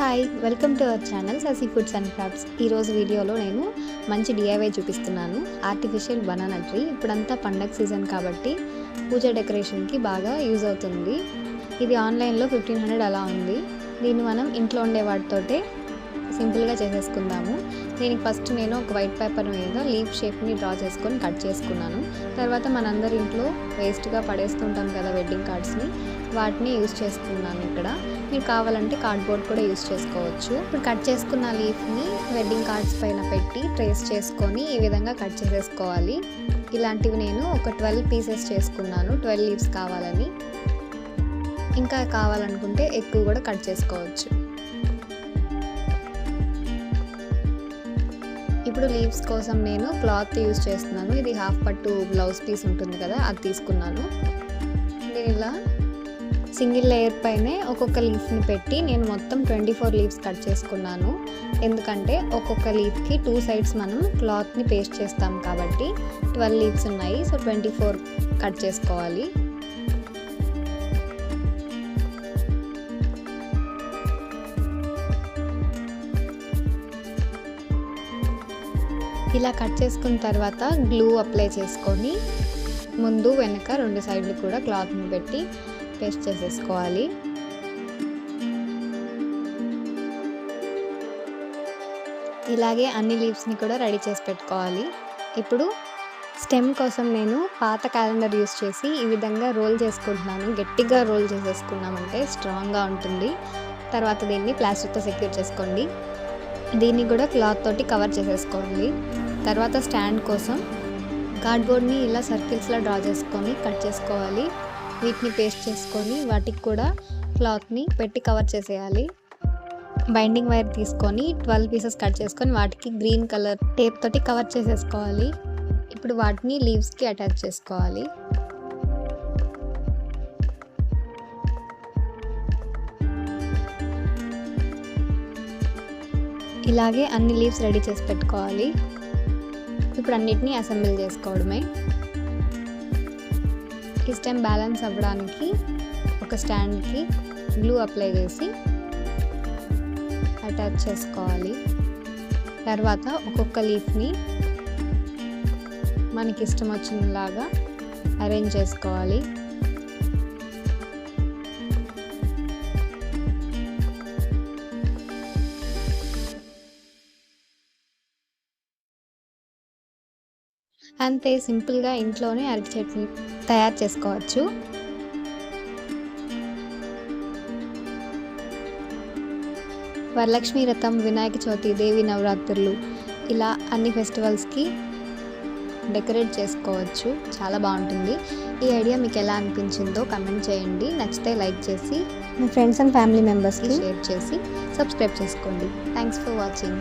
Hi welcome to our channel Sasi foods and crafts. ఈరోజు వీడియోలో నేను మంచి డిఐవై చూపిస్తున్నాను. Artificial banana tree. ఇప్పుడంతా పండగ సీజన్ కాబట్టి పూజ డెకరేషన్కి బాగా యూజ్ అవుతుంది. ఇది ఆన్లైన్లో 1500 అలా ఉంది. దీన్ని మనం ఇంట్లో ఉండే వాటితోటే సింపుల్గా చేసేసుకుందాము. దీనికి ఫస్ట్ నేను ఒక వైట్ పేపర్ మీద లీఫ్ షేప్ని డ్రా చేసుకొని కట్ చేసుకున్నాను. తర్వాత మనందరి ఇంట్లో వేస్ట్గా పడేస్తుంటాం కదా వెడ్డింగ్ కార్డ్స్ని, వాటిని యూజ్ చేసుకున్నాను. ఇక్కడ మీరు కావాలంటే కార్డ్బోర్డ్ కూడా యూజ్ చేసుకోవచ్చు. ఇప్పుడు కట్ చేసుకున్న లీఫ్ని వెడ్డింగ్ కార్డ్స్ పైన పెట్టి ట్రేస్ చేసుకొని ఈ విధంగా కట్ చేసేసుకోవాలి. ఇలాంటివి నేను ఒక 12 పీసెస్ చేసుకున్నాను. 12 లీవ్స్ కావాలని. ఇంకా కావాలనుకుంటే ఎక్కువ కూడా కట్ చేసుకోవచ్చు. ఇప్పుడు లీవ్స్ కోసం నేను క్లాత్ యూజ్ చేస్తున్నాను. ఇది హాఫ్ పట్టు బ్లౌజ్ పీస్ ఉంటుంది కదా, అది తీసుకున్నాను. నేను ఇలా సింగిల్ లేయర్ పైనే ఒక్కొక్క లీఫ్ని పెట్టి నేను మొత్తం 24 లీవ్స్ కట్ చేసుకున్నాను. ఎందుకంటే ఒక్కొక్క లీఫ్కి 2 సైడ్స్ మనం క్లాత్ని పేస్ట్ చేస్తాం కాబట్టి 12 లీవ్స్ ఉన్నాయి. సో 24 కట్ చేసుకోవాలి. ఇలా కట్ చేసుకున్న తర్వాత గ్లూ అప్లై చేసుకొని ముందు వెనక 2 సైడ్లు కూడా క్లాత్ని పెట్టి పేస్ట్ చేసేసుకోవాలి. ఇలాగే అన్ని లీవ్స్ని కూడా రెడీ చేసి పెట్టుకోవాలి. ఇప్పుడు స్టెమ్ కోసం నేను పాత క్యాలెండర్ యూస్ చేసి ఈ విధంగా రోల్ చేసుకుంటున్నాను. గట్టిగా రోల్ చేసేసుకున్నామంటే స్ట్రాంగ్గా ఉంటుంది. తర్వాత దీన్ని ప్లాస్టిక్తో సెక్యూర్ చేసుకోండి. దీన్ని కూడా క్లాత్ తోటి కవర్ చేసేసుకోవాలి. తర్వాత స్టాండ్ కోసం కార్డ్బోర్డ్ని ఇలా సర్కిల్స్లో డ్రా చేసుకొని కట్ చేసుకోవాలి. వీటిని పేస్ట్ చేసుకొని వాటికి కూడా క్లాత్ని పెట్టి కవర్ చేసేయాలి. బైండింగ్ వైర్ తీసుకొని 12 పీసెస్ కట్ చేసుకొని వాటికి గ్రీన్ కలర్ టేప్ తోటి కవర్ చేసేసుకోవాలి. ఇప్పుడు వాటిని లీవ్స్కి అటాచ్ చేసుకోవాలి. ఇలాగే అన్ని లీవ్స్ రెడీ చేసి పెట్టుకోవాలి. ఇప్పుడు అన్నిటినీ అసెంబుల్ చేసుకోవడమే. ఈ స్టెమ్ బ్యాలెన్స్ అవ్వడానికి ఒక స్టాండ్కి గ్లూ అప్లై చేసి అటాచ్ చేసుకోవాలి. తర్వాత ఒక్కొక్క లీఫ్ని మనకి ఇష్టం వచ్చినలాగా అరేంజ్ చేసుకోవాలి. అంతే, సింపుల్గా ఇంట్లోనే అరటి చెట్ని తయారు చేసుకోవచ్చు. వరలక్ష్మి వ్రతం, వినాయక చవితి, దేవి నవరాత్రులు ఇలా అన్ని ఫెస్టివల్స్కి డెకరేట్ చేసుకోవచ్చు. చాలా బాగుంటుంది. ఈ ఐడియా మీకు ఎలా అనిపించిందో కమెంట్ చేయండి. నచ్చితే లైక్ చేసి మీ ఫ్రెండ్స్ అండ్ ఫ్యామిలీ మెంబర్స్కి షేర్ చేసి సబ్స్క్రైబ్ చేసుకోండి. Thanks for watching.